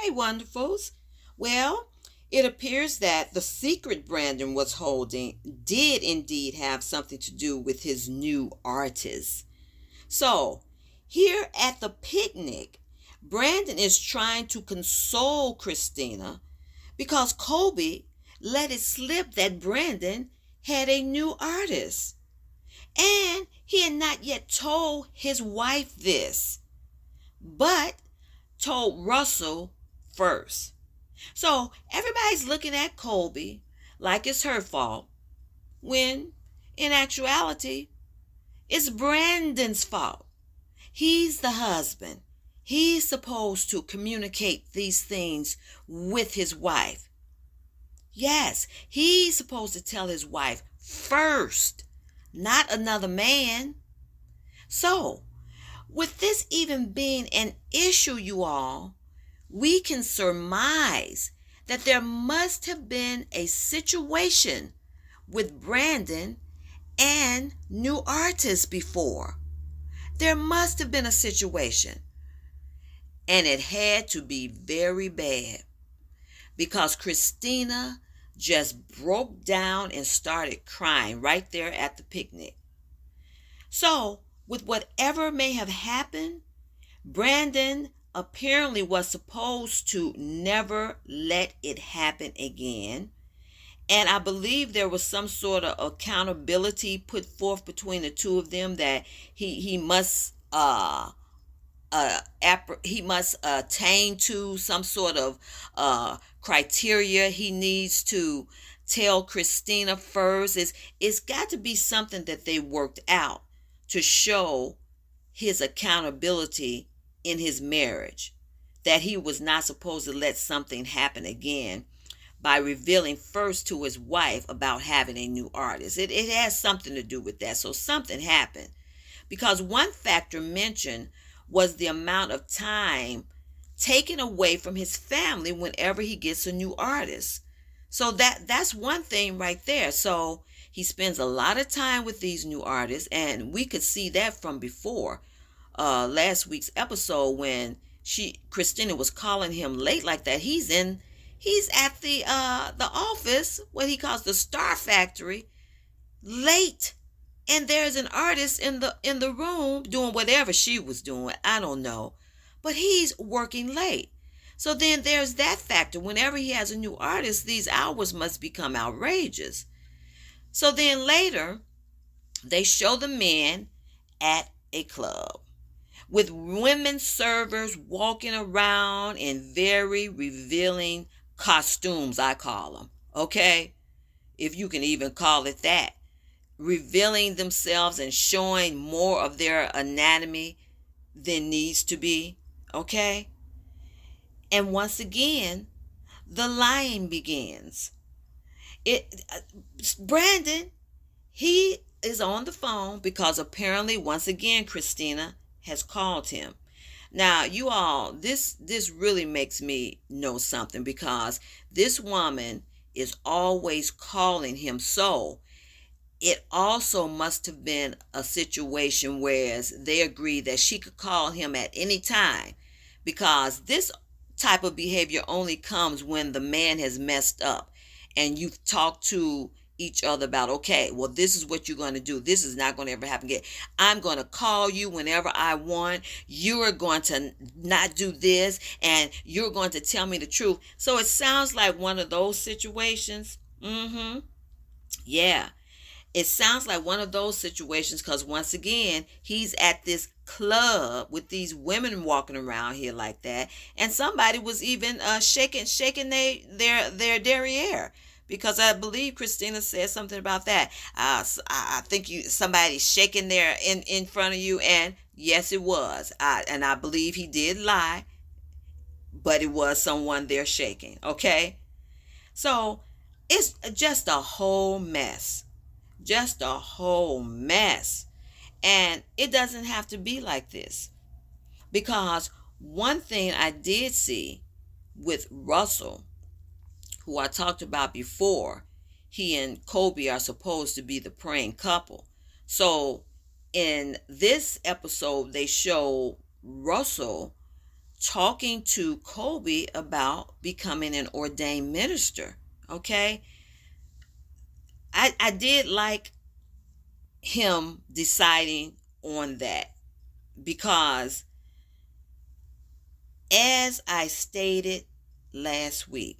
Hi, wonderfuls. Well, it appears that the secret Brandon was holding did indeed have something to do with his new artist. So, here at the picnic, Brandon is trying to console Kristina because Kobe let it slip that Brandon had a new artist. And he had not yet told his wife this, but told Russell first. So everybody's looking at Colby like it's her fault, when in actuality, it's Brandon's fault. He's the husband. He's supposed to communicate these things with his wife. Yes, he's supposed to tell his wife first, not another man. So, with this even being an issue, you all, we can surmise that there must have been a situation with Brandon and new artists before. There must have been a situation. And it had to be very bad because Kristina just broke down and started crying right there at the picnic. So, with whatever may have happened, Brandon apparently was supposed to never let it happen again. And I believe there was some sort of accountability put forth between the two of them that he must attain to some sort of criteria. He needs to tell Kristina first. It's got to be something that they worked out to show his accountability in his marriage, that he was not supposed to let something happen again by revealing first to his wife about having a new artist. It has something to do with that. So something happened, because one factor mentioned was the amount of time taken away from his family whenever he gets a new artist. So that's one thing right there. So he spends a lot of time with these new artists, and we could see that from before last week's episode when Kristina was calling him late like that. He's at the office, what he calls the Star Factory, late, and there's an artist in the room doing whatever she was doing. I don't know, but he's working late. So then there's that factor. Whenever he has a new artist, these hours must become outrageous. So then later, they show the men at a club with women servers walking around in very revealing costumes, I call them. Okay? If you can even call it that. Revealing themselves and showing more of their anatomy than needs to be. Okay? And once again, the lying begins. Brandon, he is on the phone because apparently, once again, Kristina has called him. Now, you all, this really makes me know something, because this woman is always calling him. So it also must have been a situation where they agreed that she could call him at any time, because this type of behavior only comes when the man has messed up and you've talked to each other about, okay, well, this is what you're going to do. This is not going to ever happen again. I'm going to call you whenever I want. You are going to not do this, and you're going to tell me the truth. So it sounds like one of those situations. Yeah. It sounds like one of those situations, because once again, he's at this club with these women walking around here like that, and somebody was even shaking their derriere, because I believe Kristina said something about that. I think somebody's shaking there in front of you, and yes, it was. And I believe he did lie, but it was someone there shaking. Okay, so it's just a whole mess. Just a whole mess. And it doesn't have to be like this. Because one thing I did see with Russell, who I talked about before, he and Kobe are supposed to be the praying couple. So in this episode, they show Russell talking to Kobe about becoming an ordained minister. Okay. I did like him deciding on that because, as I stated last week,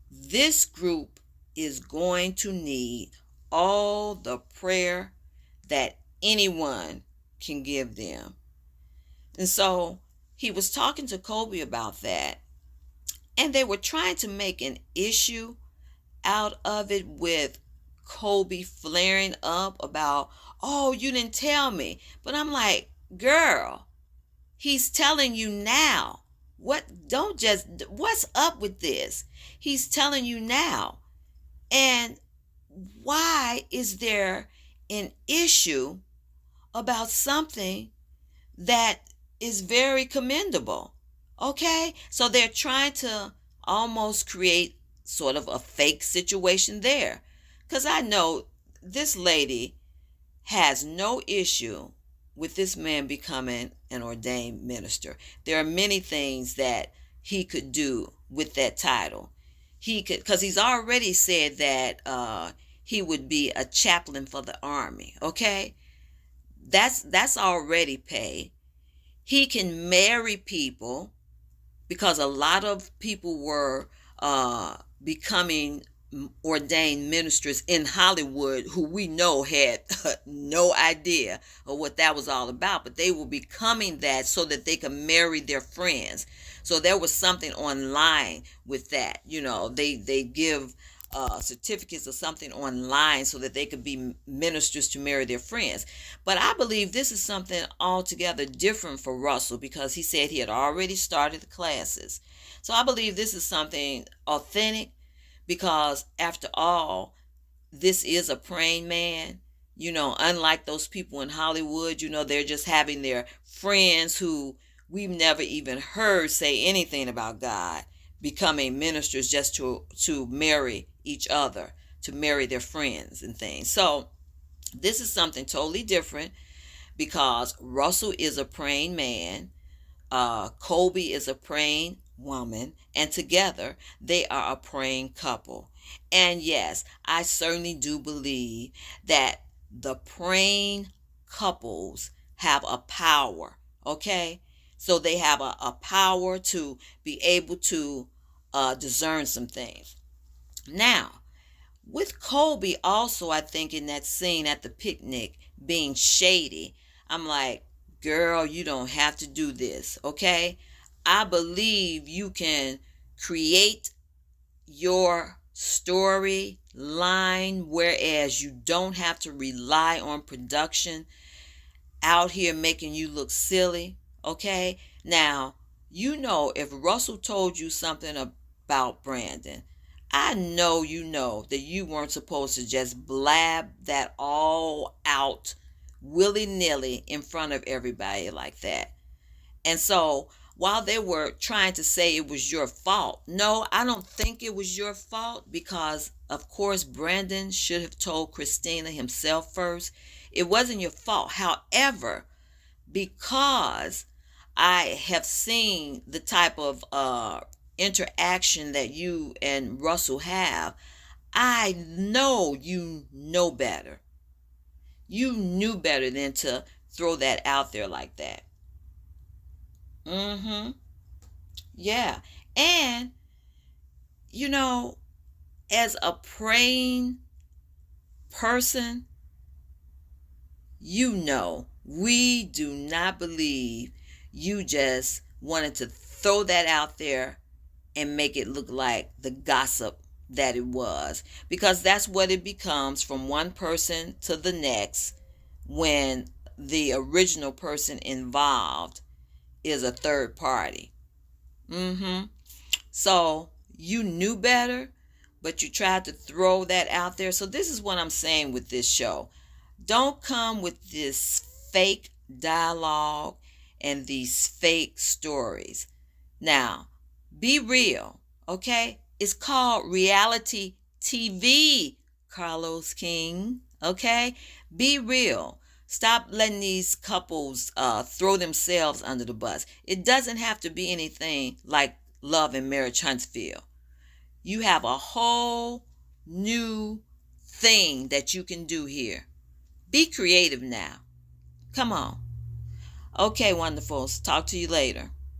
this group is going to need all the prayer that anyone can give them. And so he was talking to Kobe about that, and they were trying to make an issue out of it with Kobe flaring up about, oh, you didn't tell me. But I'm like, girl, he's telling you now. What's up with this? He's telling you now. And why is there an issue about something that is very commendable? Okay? So they're trying to almost create sort of a fake situation there. Because I know this lady has no issue with this man becoming an ordained minister. There are many things that he could do with that title. He could, because he's already said that he would be a chaplain for the army. Okay, that's already pay. He can marry people, because a lot of people were becoming ordained ministers in Hollywood who we know had no idea of what that was all about, but they were becoming that so that they could marry their friends. So there was something online with that. They give certificates or something online so that they could be ministers to marry their friends. But I believe this is something altogether different for Russell, because he said he had already started the classes. So I believe this is something authentic, because after all, this is a praying man. Unlike those people in Hollywood, they're just having their friends who we've never even heard say anything about God becoming ministers just to marry each other, to marry their friends and things. So this is something totally different, because Russell is a praying man, Kobe is a praying woman, and together they are a praying couple. And yes, I certainly do believe that the praying couples have a power. Okay, so they have a power to be able to discern some things. Now, with Kobe also, I think in that scene at the picnic being shady, I'm like, girl, you don't have to do this. Okay, I believe you can create your storyline, whereas you don't have to rely on production out here making you look silly. Okay, now, if Russell told you something about Brandon, I know that you weren't supposed to just blab that all out willy-nilly in front of everybody like that. And so while they were trying to say it was your fault, no, I don't think it was your fault, because of course Brandon should have told Kristina himself first. It wasn't your fault. However, because I have seen the type of interaction that you and Russell have, I know you know better. You knew better than to throw that out there like that. Mm-hmm. Yeah. And, you know, as a praying person, we do not believe you just wanted to throw that out there and make it look like the gossip that it was, because that's what it becomes from one person to the next when the original person involved is a third party. So you knew better, but you tried to throw that out there. So this is what I'm saying with this show. Don't come with this fake dialogue and these fake stories. Now, be real, okay? It's called reality TV, Carlos King, okay? Be real. Stop letting these couples throw themselves under the bus. It doesn't have to be anything like Love and Marriage Huntsville. You have a whole new thing that you can do here. Be creative now. Come on. Okay, wonderfuls. Talk to you later.